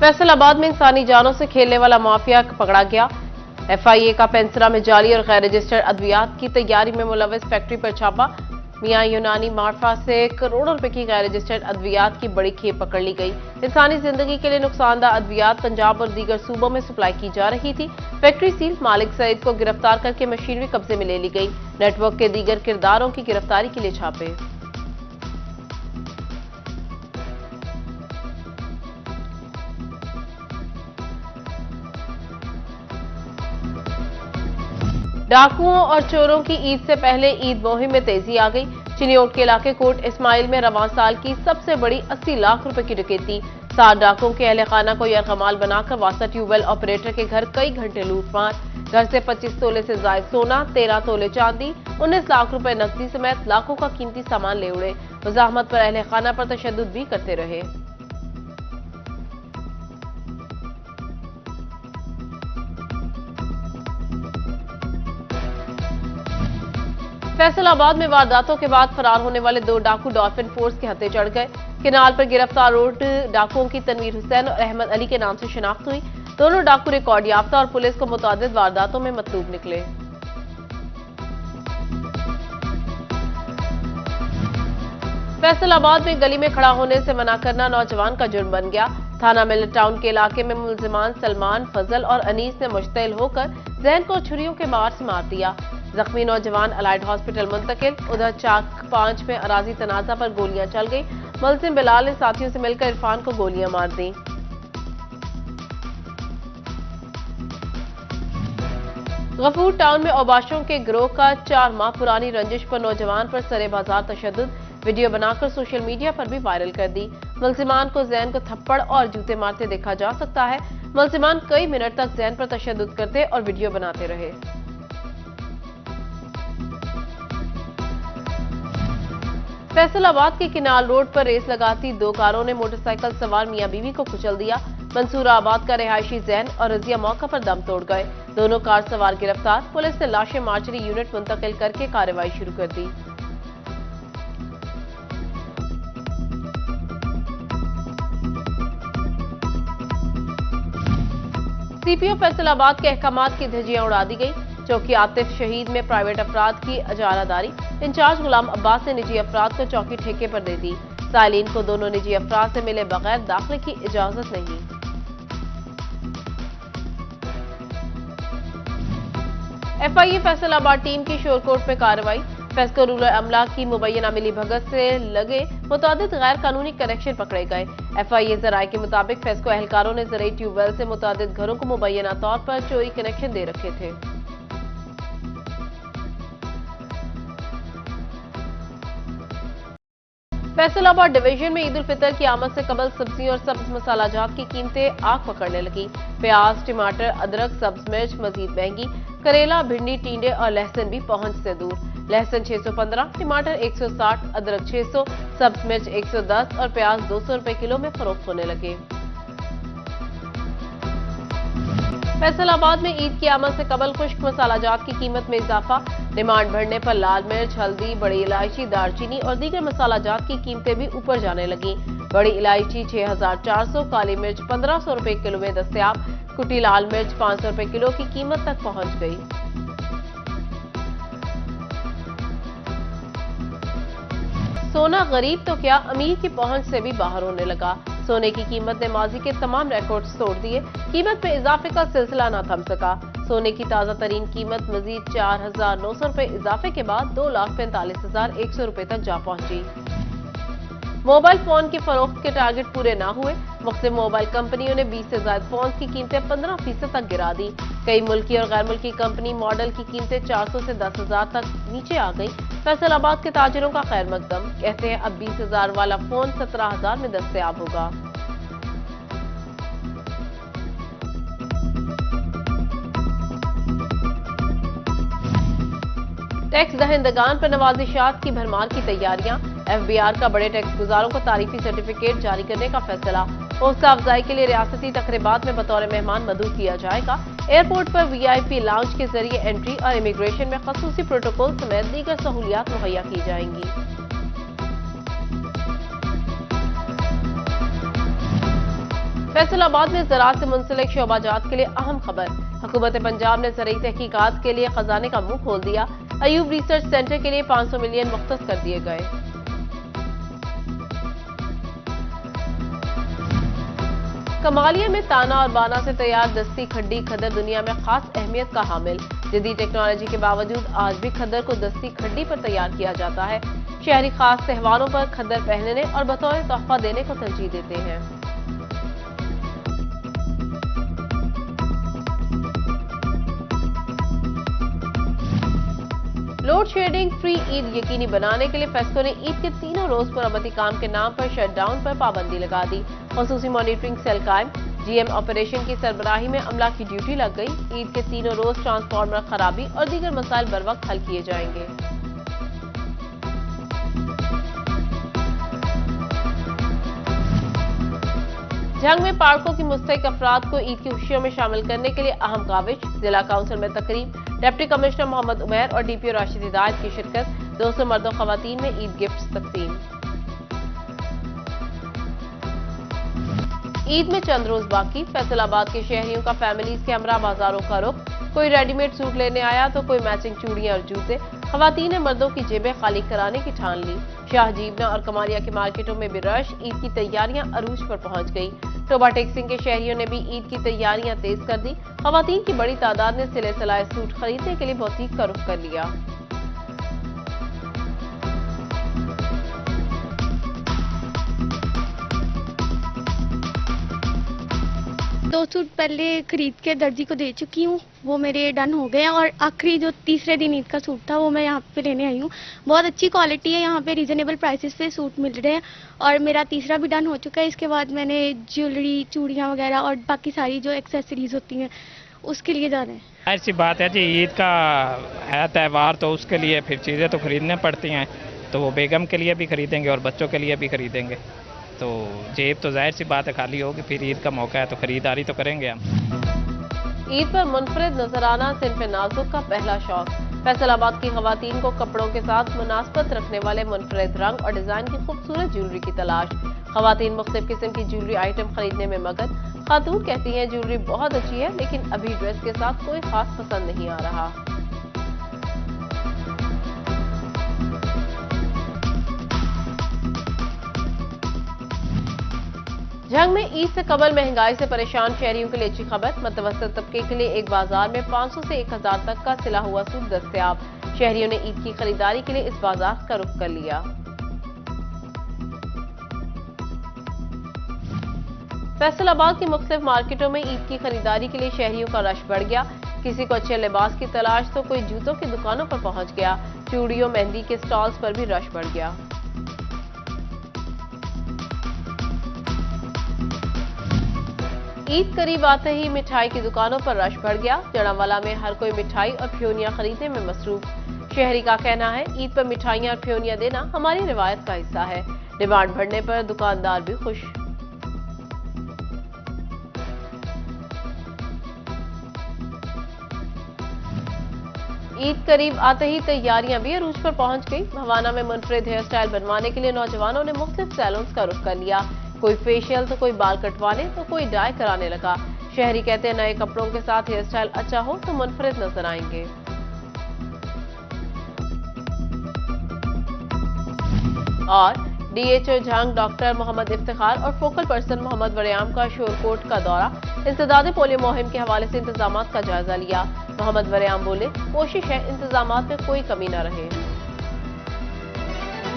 फैसलाबाद में इंसानी जानों से खेलने वाला माफिया पकड़ा गया। एफआईए का पेंसरा में जाली और गैर रजिस्टर्ड अद्वियात की तैयारी में मुलविस फैक्ट्री पर छापा। मियां यूनानी मार्फा से करोड़ों रुपए की गैर रजिस्टर्ड अद्वियात की बड़ी खेप पकड़ ली गई। इंसानी जिंदगी के लिए नुकसानदार अद्वियात पंजाब और दीगर सूबों में सप्लाई की जा रही थी। फैक्ट्री सील मालिक सईद को गिरफ्तार करके मशीनरी कब्जे में ले ली गई। नेटवर्क के दीगर किरदारों की गिरफ्तारी के लिए छापे। डाकुओं और चोरों की ईद से पहले ईद मुहिम में तेजी आ गई। चिनियोट के इलाके कोट इस्माइल में रवां साल की सबसे बड़ी 80 लाख रुपए की डकैती। 7 डाकुओं के अहले खाना को यरगमाल बनाकर वासा ट्यूबवेल ऑपरेटर के घर कई घंटे लूटमार। घर से 25 तोले से जायद सोना, 13 तोले चांदी, 19 लाख रुपए नकदी समेत लाखों का कीमती सामान ले उड़े। मुजाहमत पर अहले खाना पर तशद्दुद भी करते रहे। फैसलाबाद में वारदातों के बाद फरार होने वाले 2 डाकू डॉल्फिन फोर्स के हत्थे चढ़ गए। किनाल पर गिरफ्तार रोड डाकुओं की तनवीर हुसैन और अहमद अली के नाम से शिनाख्त हुई। दोनों डाकू रिकॉर्ड याफ्ता और पुलिस को मुतअद्दिद वारदातों में मतलूब निकले। फैसलाबाद में गली में खड़ा होने से मना करना नौजवान का जुर्म बन गया। थाना मिल टाउन के इलाके में मुलजिमान सलमान, फजल और अनीस ने मुश्तइल होकर जैन को छुरियों के मार से मार दिया। जख्मी नौजवान अलाइड हॉस्पिटल मुंतकिल। उधर चाक 5 में अराजी तनाजा पर गोलियां चल गई। मुलजिम बिलाल ने साथियों से मिलकर इरफान को गोलियां मार दी। गफूर टाउन में औबाशों के गिरोह का 4 माह पुरानी रंजिश पर नौजवान पर सरे बाजार तशद्दुद, वीडियो बनाकर सोशल मीडिया पर भी वायरल कर दी। मुलजिमान को जैन को थप्पड़ और जूते मारते देखा जा सकता है। मुलजिमान कई मिनट तक जैन पर तशद्दुद करते और वीडियो बनाते रहे। फैसलाबाद के किनाल रोड पर रेस लगाती 2 कारों ने मोटरसाइकिल सवार मियां बीवी को कुचल दिया। मंसूराबाद का रिहायशी जैन और रजिया मौका पर दम तोड़ गए। दोनों कार सवार गिरफ्तार। पुलिस ने लाशें मार्चरी यूनिट मुंतकिल करके कार्रवाई शुरू कर दी। सीपीओ फैसलाबाद के अहकामात की धज्जियां उड़ा दी गई। चौकी आतिफ शहीद में प्राइवेट अफराद की इजारादारी। इंचार्ज गुलाम अब्बास ने निजी अफराद को चौकी ठेके पर दे दी। साइलिन को दोनों निजी अफराद से मिले बगैर दाखिले की इजाजत नहीं। एफआईए फैसलाबाद टीम की शोरकोट में कार्रवाई। फेस्को रूरल अमला की मुबैना मिली भगत से लगे मुतअद्दिद गैर कानूनी कनेक्शन पकड़े गए। एफआईए जराये के मुताबिक फेस्को एहलकारों ने ज़राई ट्यूबवेल से मुतअद्दिद घरों को मुबैना तौर पर चोरी कनेक्शन दे रखे थे। फैसलाबाद डिवीजन में ईद उल फितर की आमद से कबल सब्जियों और सब्ज मसाला जात की कीमतें आग पकड़ने लगी। प्याज, टमाटर, अदरक, सब्ज मिर्च मजीद महंगी। करेला, भिंडी, टींडे और लहसुन भी पहुंच से दूर। लहसुन 615, टमाटर 160, अदरक 600, सब्ज मिर्च 110 और प्याज 200 रुपए किलो में फरोख्त होने लगे। फैसलाबाद में ईद की आमद से कबल खुश्क मसाला जात की कीमत में इजाफा। डिमांड बढ़ने पर लाल मिर्च, हल्दी, बड़ी इलायची, दालचीनी और दीगर मसाला जात की कीमतें भी ऊपर जाने लगी। बड़ी इलायची 6400, काली मिर्च 1500 रुपए किलो में दस्तयाब। कुटी लाल मिर्च 500 रुपए किलो की कीमत तक पहुंच गई। सोना गरीब तो क्या, अमीर की पहुंच से भी बाहर होने लगा। सोने की कीमत ने माजी के तमाम रिकॉर्ड्स तोड़ दिए। कीमत में इजाफे का सिलसिला न थम सका। सोने की ताजा तरीन कीमत मजीद 4900 रुपए इजाफे के बाद 2,45,100 रुपए तक जा पहुंची। मोबाइल फोन की फरोख्त के टारगेट पूरे न हुए। मुख्तलिफ मोबाइल कंपनियों ने 20 से ज्यादा फोन की कीमतें 15% तक गिरा दी। कई मुल्की और गैर मुल्की कंपनी मॉडल की कीमतें 400 से 10,000 तक नीचे आ गई। फैसलाबाद के ताजिरों का खैर मकदम, कहते हैं अब 20,000 वाला फोन 17,000 में दस्तयाब होगा। टैक्स दहिंदगान पर नवाजिशात की भरमार की तैयारियां। एफबीआर का बड़े टैक्स गुजारों को तारीफी सर्टिफिकेट जारी करने का फैसला। हौसला अफजाई के लिए रियासती तकरीबात में बतौर मेहमान मदऊ किया जाएगा। एयरपोर्ट पर वीआईपी लाउंज के जरिए एंट्री और इमिग्रेशन में खसूसी प्रोटोकॉल समेत दीगर सहूलियात मुहैया की जाएंगी। फैसलाबाद में ज़राअत से मुंसलिक शोबाजात के लिए अहम खबर। हुकूमत पंजाब ने ज़रई तहकीकात के लिए खजाने का मुंह खोल दिया। अयूब रिसर्च सेंटर के लिए 500 मिलियन मुख्तस कर दिए गए। कमालिया में ताना और बाना से तैयार दस्ती खड्डी खद्दर दुनिया में खास अहमियत का हामिल। जदीद टेक्नोलॉजी के बावजूद आज भी खद्दर को दस्ती खड्डी पर तैयार किया जाता है। शहरी खास त्योहारों पर खद्दर पहनने और बतौर तोहफा देने को तरजीह देते हैं। लोड शेडिंग फ्री ईद यकीनी बनाने के लिए फेस्को ने ईद के तीनों रोज पुरअमती काम के नाम पर शटडाउन पर पाबंदी लगा दी। खसूसी मॉनिटरिंग सेल कायम। जीएम ऑपरेशन की सरबराही में अमला की ड्यूटी लग गई। ईद के तीनों रोज ट्रांसफार्मर खराबी और दीगर मसाइल बर वक्त हल किए जाएंगे। जंग में पार्कों की मुस्तहिक अफराद को ईद की खुशियों में शामिल करने के लिए अहम काविश। जिला काउंसिल में तकरीब। डिप्टी कमिश्नर मोहम्मद उमैर और डीपीओ राशिद हिदायत की शिरकत। 200 मर्दों खवातीन में ईद गिफ्ट्स तकसीम। ईद में चंद रोज बाकी। फैसलाबाद के शहरियों का फैमिलीज के हमरा बाजारों का रुख। कोई रेडीमेड सूट लेने आया तो कोई मैचिंग चूड़ियां और जूते। खवातीन ने मर्दों की जेबें खाली कराने की ठान ली। शाहजीबना और कमालिया की मार्केटों में भी रश। ईद की तैयारियां अरूज पर पहुंच गई। टोबा टेक्सिंग के शहरियों ने भी ईद की तैयारियां तेज कर दी। खवातीन की बड़ी तादाद ने सिले सिलाए सूट खरीदने के लिए बुटीक का रुख कर लिया। दो सूट पहले खरीद के दर्जी को दे चुकी हूँ, वो मेरे डन हो गए हैं। और आखिरी जो तीसरे दिन ईद का सूट था वो मैं यहाँ पे लेने आई हूँ। बहुत अच्छी क्वालिटी है, यहाँ पे रीजनेबल प्राइसेस पे सूट मिल रहे हैं और मेरा तीसरा भी डन हो चुका है। इसके बाद मैंने ज्वेलरी, चूड़ियाँ वगैरह और बाकी सारी जो एक्सेसरीज होती हैं उसके लिए जाना है। ऐसी बात है जी, ईद का है त्यौहार तो उसके लिए फिर चीज़ें तो खरीदने पड़ती हैं, तो वो बेगम के लिए भी खरीदेंगे और बच्चों के लिए भी खरीदेंगे। तो जेब तो जाहिर सी बात है खाली होगी, फिर ईद का मौका है तो खरीदारी तो करेंगे हम। ईद पर मुनफरिद नजर आना सिन्फ नाजुक का पहला शौक। फैसलाबाद की खवातीन को कपड़ों के साथ मुनासबत रखने वाले मुनफरिद रंग और डिजाइन की खूबसूरत ज्वेलरी की तलाश। खवातीन मुख्तलिफ किस्म की ज्वेलरी आइटम खरीदने में मगन। खातून कहती हैं ज्वेलरी बहुत अच्छी है लेकिन अभी ड्रेस के साथ कोई खास पसंद नहीं आ रहा। जंग में ईद से कबल महंगाई से परेशान शहरियों के लिए अच्छी खबर। मतवसत तबके के लिए एक बाजार में 500 से 1000 तक का सिला हुआ सूट दस्तयाब। शहरियों ने ईद की खरीदारी के लिए इस बाजार का रुख कर लिया। फैसलाबाद की मुख्तलिफ मार्केटों में ईद की खरीदारी के लिए शहरियों का रश बढ़ गया। किसी को अच्छे लिबास की तलाश तो कोई जूतों की दुकानों पर पहुंच गया। चूड़ियों, मेहंदी के स्टॉल्स पर भी रश बढ़ गया। ईद करीब आते ही मिठाई की दुकानों पर रश बढ़ गया। जड़ावाला में हर कोई मिठाई और फ्योनियां खरीदने में मसरूफ। शहरी का कहना है ईद पर मिठाइयां और फ्योनियां देना हमारी रिवायत का हिस्सा है। डिमांड बढ़ने पर दुकानदार भी खुश। ईद करीब आते ही तैयारियां भी अरूज पर पहुंच गई। भवाना में मुनफरिद हेयर स्टाइल बनवाने के लिए नौजवानों ने मुख्तलिफ सैलून्स का रुख कर लिया। कोई फेशियल तो कोई बाल कटवाने तो कोई डाई कराने लगा। शहरी कहते हैं नए कपड़ों के साथ हेयर स्टाइल अच्छा हो तो मुनफरिद नजर आएंगे। और डीएचओ झांग डॉक्टर मोहम्मद इफ्तिखार और फोकल पर्सन मोहम्मद वरियाम का शोरकोट का दौरा। इंसदाद पोलियो मुहिम के हवाले से इंतजामात का जायजा लिया। मोहम्मद वरियाम बोले कोशिश है इंतजामात में कोई कमी न रहे।